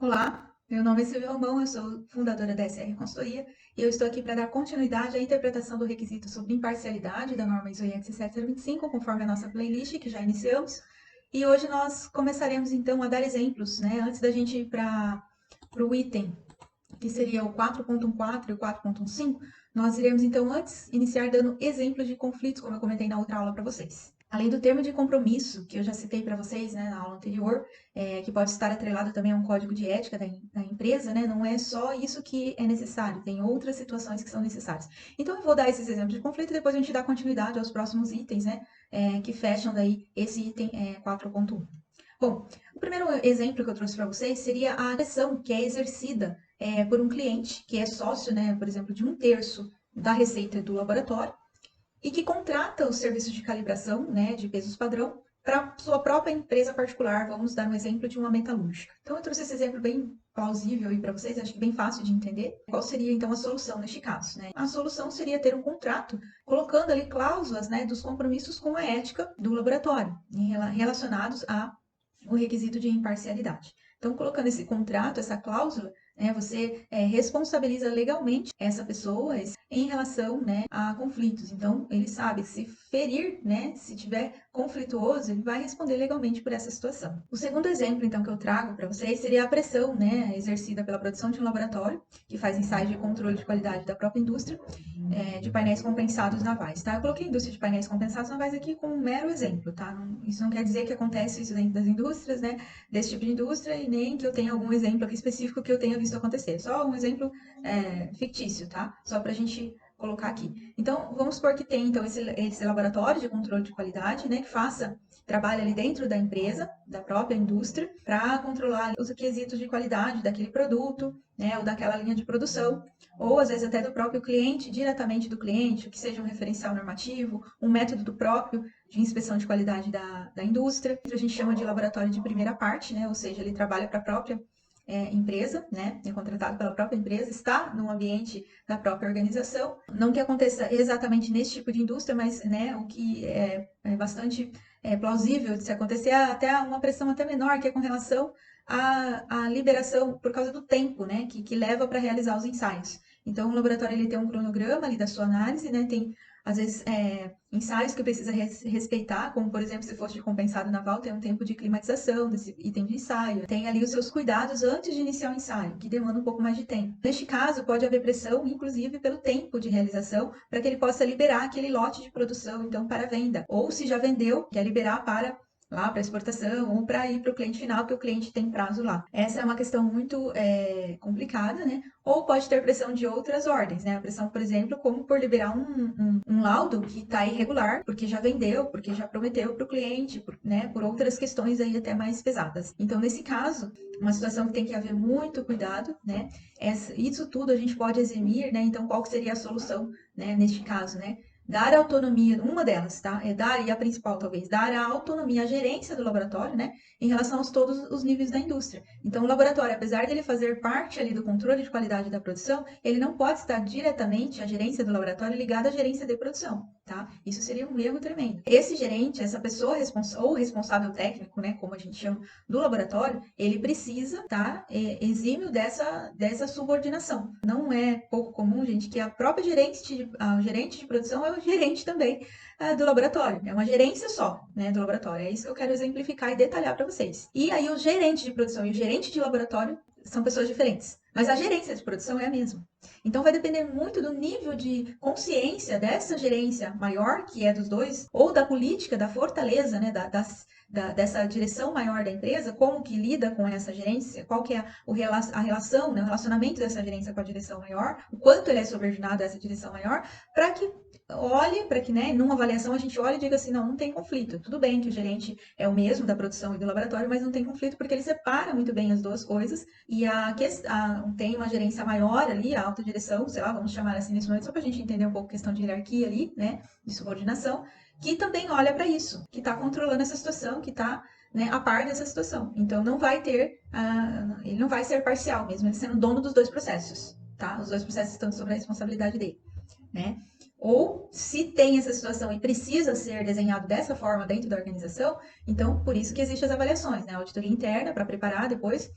Olá, meu nome é Silvia Romão, eu sou fundadora da SR Consultoria e eu estou aqui para dar continuidade à interpretação do requisito sobre imparcialidade da norma ISO IEC 7025, conforme a nossa playlist que já iniciamos. E hoje nós começaremos então a dar exemplos, né? Antes da gente ir para o item, que seria o 4.14 e o 4.15, nós iremos então antes iniciar dando exemplos de conflitos, como eu comentei na outra aula para vocês. Além do termo de compromisso, que eu já citei para vocês, né, na aula anterior, que pode estar atrelado também a um código de ética da empresa, né, não é só isso que é necessário, tem outras situações que são necessárias. Então, eu vou dar esses exemplos de conflito e depois a gente dá continuidade aos próximos itens, né, que fecham daí esse item 4.1. Bom, o primeiro exemplo que eu trouxe para vocês seria a pressão que é exercida por um cliente que é sócio, né, por exemplo, de 1/3 da receita do laboratório, e que contrata os serviços de calibração, né, de pesos padrão, para sua própria empresa particular. Vamos dar um exemplo de uma metalúrgica. Então, eu trouxe esse exemplo bem plausível aí para vocês, acho que bem fácil de entender. Qual seria, então, a solução neste caso, né? A solução seria ter um contrato colocando ali cláusulas, né, dos compromissos com a ética do laboratório, relacionados ao requisito de imparcialidade. Então, colocando esse contrato, essa cláusula, né, você responsabiliza legalmente essa pessoa em relação, né, a conflitos. Então, ele sabe se ferir, né, se tiver conflituoso, ele vai responder legalmente por essa situação. O segundo exemplo, então, que eu trago para vocês seria a pressão, né, exercida pela produção de um laboratório que faz ensaios de controle de qualidade da própria indústria de painéis compensados navais, tá? Eu coloquei indústria de painéis compensados navais aqui como um mero exemplo, tá? Isso não quer dizer que acontece isso dentro das indústrias, né? Desse tipo de indústria, e nem que eu tenha algum exemplo aqui específico que eu tenha visto acontecer. Só um exemplo fictício, tá? Só para a gente colocar aqui. Então, vamos supor que tem então esse laboratório de controle de qualidade, né, que trabalha ali dentro da empresa, da própria indústria, para controlar os requisitos de qualidade daquele produto, né, ou daquela linha de produção, ou às vezes até do próprio cliente, diretamente do cliente, que seja um referencial normativo, um método do próprio de inspeção de qualidade da indústria. A gente chama de laboratório de primeira parte, né, ou seja, ele trabalha para a própria empresa, né, é contratado pela própria empresa, está no ambiente da própria organização. Não que aconteça exatamente nesse tipo de indústria, mas, né, o que é bastante plausível de se acontecer, até uma pressão até menor, que é com relação à liberação por causa do tempo, né, que leva para realizar os ensaios. Então, o laboratório ele tem um cronograma ali da sua análise, né, tem às vezes ensaios que precisa respeitar, como por exemplo, se fosse de compensado naval, tem um tempo de climatização desse item de ensaio, tem ali os seus cuidados antes de iniciar o ensaio, que demanda um pouco mais de tempo. Neste caso, pode haver pressão, inclusive pelo tempo de realização, para que ele possa liberar aquele lote de produção, então, para venda. Ou se já vendeu, quer liberar para exportação ou para ir para o cliente final, que o cliente tem prazo lá. Essa é uma questão muito complicada, né? Ou pode ter pressão de outras ordens, né? A pressão, por exemplo, como por liberar um laudo que está irregular, porque já vendeu, porque já prometeu para o cliente, né? Por outras questões aí até mais pesadas. Então, nesse caso, uma situação que tem que haver muito cuidado, né? Isso tudo a gente pode eximir, né? Então, qual que seria a solução, né? Neste caso, né? Dar autonomia, uma delas, tá? E a principal talvez, dar a autonomia à gerência do laboratório, né? Em relação a todos os níveis da indústria. Então, o laboratório, apesar dele fazer parte ali do controle de qualidade da produção, ele não pode estar diretamente, a gerência do laboratório, ligada à gerência de produção, tá? Isso seria um erro tremendo. Esse gerente, essa pessoa ou responsável técnico, né? Como a gente chama, do laboratório, ele precisa estar exímio dessa subordinação. Não é pouco comum, gente, que a própria gerente de produção é o gerente também do laboratório. É uma gerência só, né, do laboratório. É isso que eu quero exemplificar e detalhar para vocês. E aí o gerente de produção e o gerente de laboratório são pessoas diferentes. Mas a gerência de produção é a mesma. Então vai depender muito do nível de consciência dessa gerência maior, que é dos dois, ou da política, da fortaleza, né, dessa direção maior da empresa, como que lida com essa gerência, qual que é a relação, né, o relacionamento dessa gerência com a direção maior, o quanto ele é subordinado a essa direção maior, para que olhe, para que, né, numa avaliação a gente olhe e diga assim, não tem conflito. Tudo bem que o gerente é o mesmo da produção e do laboratório, mas não tem conflito porque ele separa muito bem as duas coisas e tem uma gerência maior ali, a alta direção, sei lá, vamos chamar assim nesse momento, só para a gente entender um pouco a questão de hierarquia ali, né, de subordinação, que também olha para isso, que está controlando essa situação, que está, né, a par dessa situação. Então, ele não vai ser parcial mesmo, ele sendo dono dos dois processos, tá? Os dois processos estão sob a responsabilidade dele, né? Ou se tem essa situação e precisa ser desenhado dessa forma dentro da organização, então por isso que existem as avaliações, né? A auditoria interna para preparar depois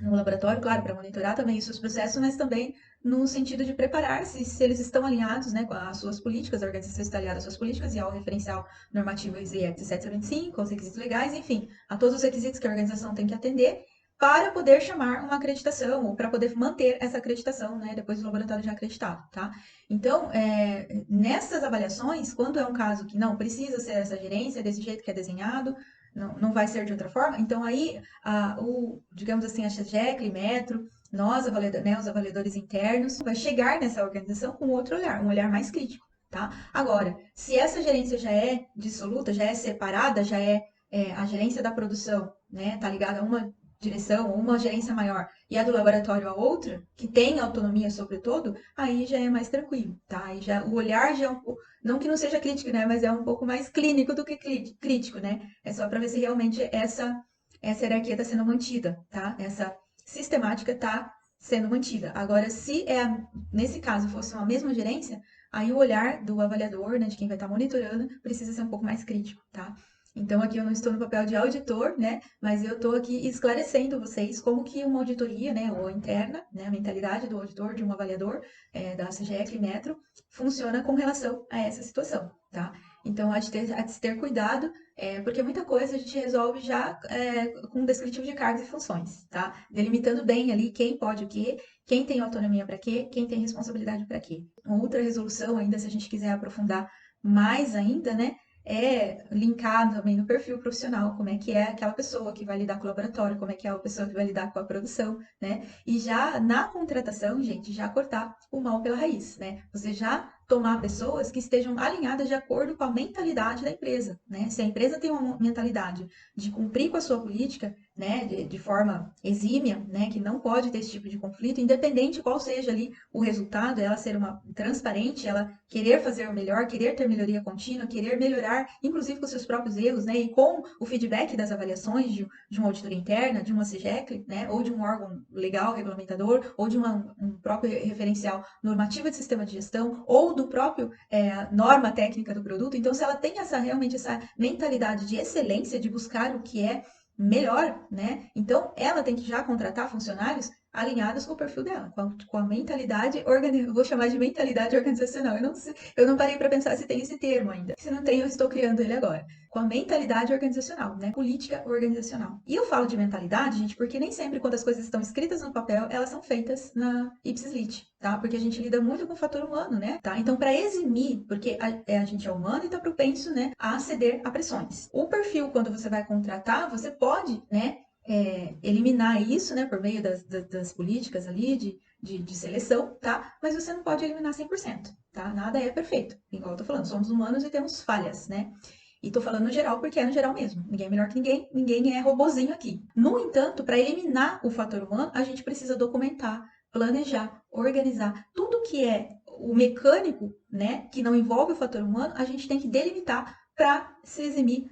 no laboratório, claro, para monitorar também os seus processos, mas também no sentido de preparar se eles estão alinhados, né, com as suas políticas, a organização está alinhada às suas políticas e ao referencial normativo IEC 725, aos requisitos legais, enfim, a todos os requisitos que a organização tem que atender para poder chamar uma acreditação ou para poder manter essa acreditação, né, depois do laboratório já acreditado, tá? Então, nessas avaliações, quando é um caso que não precisa ser essa gerência desse jeito que é desenhado, não vai ser de outra forma, então aí, digamos assim, a SGECL, Metro, nós, né, os avaliadores internos, vai chegar nessa organização com outro olhar, um olhar mais crítico, tá? Agora, se essa gerência já é dissoluta, já é separada, já é a gerência da produção, né, tá ligada a uma direção ou uma gerência maior e a do laboratório a outra, que tem autonomia sobre todo, aí já é mais tranquilo, tá? Aí já, o olhar já é um pouco, não que não seja crítico, né, mas é um pouco mais clínico do que crítico, né? É só para ver se realmente essa hierarquia está sendo mantida, tá? Essa sistemática está sendo mantida. Agora, se nesse caso fosse uma mesma gerência, aí o olhar do avaliador, né, de quem vai estar monitorando, precisa ser um pouco mais crítico, tá? Então, aqui eu não estou no papel de auditor, né, mas eu estou aqui esclarecendo vocês como que uma auditoria, né, ou interna, né, a mentalidade do auditor, de um avaliador, da CGEC e Metro, funciona com relação a essa situação, tá? Então, há de se ter cuidado, porque muita coisa a gente resolve já com um descritivo de cargos e funções, tá? Delimitando bem ali quem pode o quê, quem tem autonomia para quê, quem tem responsabilidade para quê. Outra resolução ainda, se a gente quiser aprofundar mais ainda, né, linkado também no perfil profissional, como é que é aquela pessoa que vai lidar com o laboratório, como é que é a pessoa que vai lidar com a produção, né? E já na contratação, gente, já cortar o mal pela raiz, né? Você já tomar pessoas que estejam alinhadas de acordo com a mentalidade da empresa, né? Se a empresa tem uma mentalidade de cumprir com a sua política, né, de forma exímia, né, que não pode ter esse tipo de conflito, independente qual seja ali o resultado, ela ser uma transparente, ela querer fazer o melhor, querer ter melhoria contínua, querer melhorar, inclusive com seus próprios erros, né, e com o feedback das avaliações de uma auditoria interna, de uma CGECL, né, ou de um órgão legal, regulamentador, ou de um próprio referencial normativo de sistema de gestão, ou do próprio norma técnica do produto. Então, se ela tem realmente essa mentalidade de excelência, de buscar o que é melhor, né? Então, ela tem que já contratar funcionários alinhados com o perfil dela, com a mentalidade, vou chamar de mentalidade organizacional. Eu não parei para pensar se tem esse termo ainda. Se não tem, eu estou criando ele agora. Com a mentalidade organizacional, né? Política organizacional. E eu falo de mentalidade, gente, porque nem sempre quando as coisas estão escritas no papel, elas são feitas na ipsis lite, tá? Porque a gente lida muito com o fator humano, né? Tá? Então, para eximir, porque a gente é humano e está propenso, né, a ceder a pressões. O perfil, quando você vai contratar, você pode, né, eliminar isso, né, por meio das políticas ali de seleção, tá? Mas você não pode eliminar 100%, tá? Nada é perfeito. Igual eu tô falando, somos humanos e temos falhas, né? E tô falando no geral porque é no geral mesmo. Ninguém é melhor que ninguém, ninguém é robozinho aqui. No entanto, para eliminar o fator humano, a gente precisa documentar, planejar, organizar. Tudo que é o mecânico, né, que não envolve o fator humano, a gente tem que delimitar para se eximir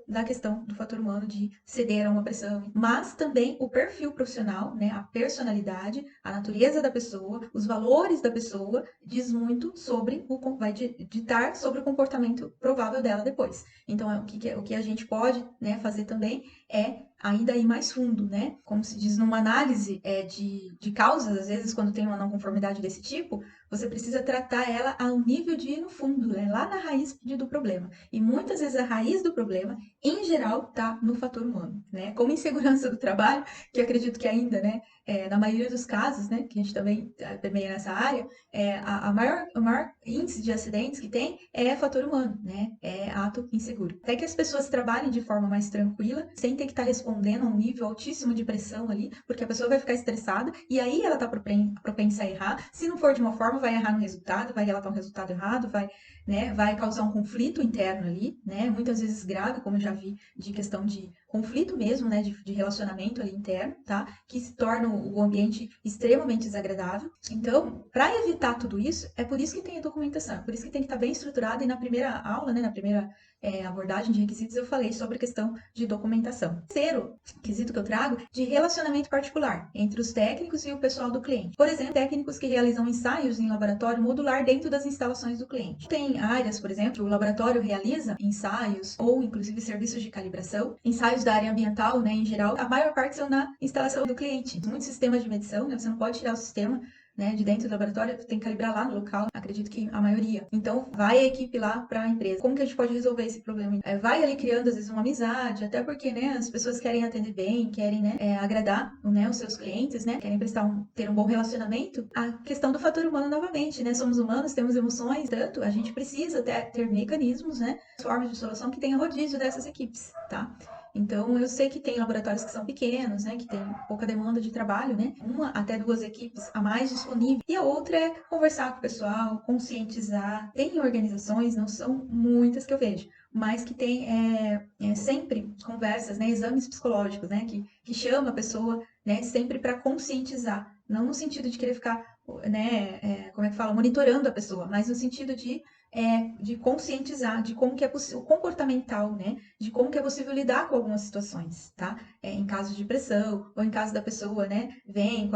da questão do fator humano de ceder a uma pressão, mas também o perfil profissional, né, a personalidade, a natureza da pessoa, os valores da pessoa, diz muito sobre vai ditar sobre o comportamento provável dela depois. Então, o que a gente pode, né, fazer também é ainda ir mais fundo, né? Como se diz numa análise de causas, às vezes quando tem uma não conformidade desse tipo, você precisa tratar ela ao nível de ir no fundo, né? Lá na raiz do problema. E muitas vezes a raiz do problema, em geral, está no fator humano, né? Como insegurança do trabalho, que eu acredito que ainda, né, na maioria dos casos, né, que a gente também nessa área, o maior índice de acidentes que tem é fator humano, né? É ato inseguro. Até que as pessoas trabalhem de forma mais tranquila, sem ter que estar respondendo a um nível altíssimo de pressão ali, porque a pessoa vai ficar estressada e aí ela está propensa a errar. Se não for de uma forma, vai errar no resultado, vai relatar um resultado errado, vai causar um conflito interno ali, né? Muitas vezes grave, como eu já vi, de questão de conflito mesmo, né? De relacionamento ali interno, tá? Que se torna o ambiente extremamente desagradável. Então, para evitar tudo isso, é por isso que tem a documentação, é por isso que tem que estar bem estruturada. E na primeira aula, né? Na primeira abordagem de requisitos, eu falei sobre a questão de documentação. Terceiro quesito que eu trago, de relacionamento particular entre os técnicos e o pessoal do cliente. Por exemplo, técnicos que realizam ensaios em laboratório modular dentro das instalações do cliente. Tem áreas, por exemplo, o laboratório realiza ensaios ou inclusive serviços de calibração, ensaios trabalhos da área ambiental, né, em geral, a maior parte são na instalação do cliente. Muitos sistemas de medição, né, você não pode tirar o sistema, né, de dentro do laboratório, tem que calibrar lá no local, acredito que a maioria. Então, vai a equipe lá para a empresa. Como que a gente pode resolver esse problema? Vai ali criando, às vezes, uma amizade, até porque, né, as pessoas querem atender bem, querem, né, agradar, né, os seus clientes, né, querem ter um bom relacionamento. A questão do fator humano, novamente, né, somos humanos, temos emoções, tanto, a gente precisa ter mecanismos, né, formas de solução que tenha rodízio dessas equipes, tá? Então, eu sei que tem laboratórios que são pequenos, né, que tem pouca demanda de trabalho, né, uma até duas equipes a mais disponíveis, e a outra é conversar com o pessoal, conscientizar. Tem organizações, não são muitas que eu vejo, mas que tem sempre conversas, né, exames psicológicos, né, que chama a pessoa, né, sempre para conscientizar, não no sentido de querer ficar, né, como é que fala, monitorando a pessoa, mas no sentido de conscientizar de como que é possível, comportamental, né? De como que é possível lidar com algumas situações, tá? Em caso de pressão, ou em caso da pessoa, né, vem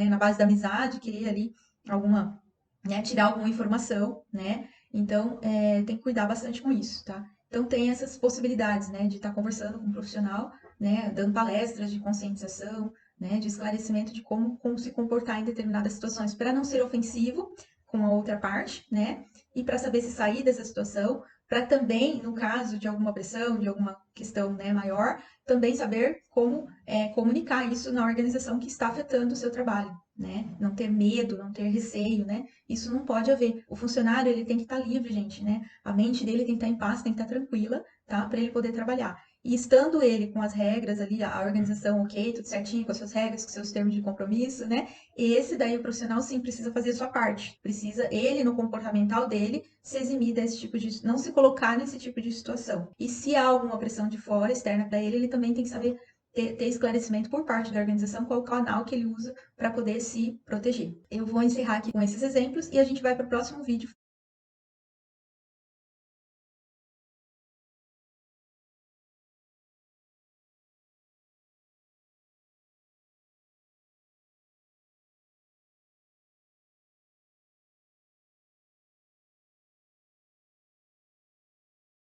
na base da amizade, querer ali alguma, né, tirar alguma informação, né? Então, tem que cuidar bastante com isso, tá? Então, tem essas possibilidades, né, de estar conversando com um profissional, né, dando palestras de conscientização, né, de esclarecimento de como se comportar em determinadas situações, para não ser ofensivo com a outra parte, né? E para saber se sair dessa situação, para também, no caso de alguma pressão, de alguma questão, né, maior, também saber como comunicar isso na organização que está afetando o seu trabalho, né? Não ter medo, não ter receio, né? Isso não pode haver. O funcionário, ele tem que estar livre, gente, né? A mente dele tem que estar em paz, tem que estar tranquila, tá? Para ele poder trabalhar. E estando ele com as regras ali, a organização ok, tudo certinho, com as suas regras, com seus termos de compromisso, né? Esse daí o profissional sim precisa fazer a sua parte. Precisa ele, no comportamental dele, se eximir desse tipo de, não se colocar nesse tipo de situação. E se há alguma pressão de fora, externa para ele também tem que saber ter esclarecimento por parte da organização qual o canal que ele usa para poder se proteger. Eu vou encerrar aqui com esses exemplos e a gente vai para o próximo vídeo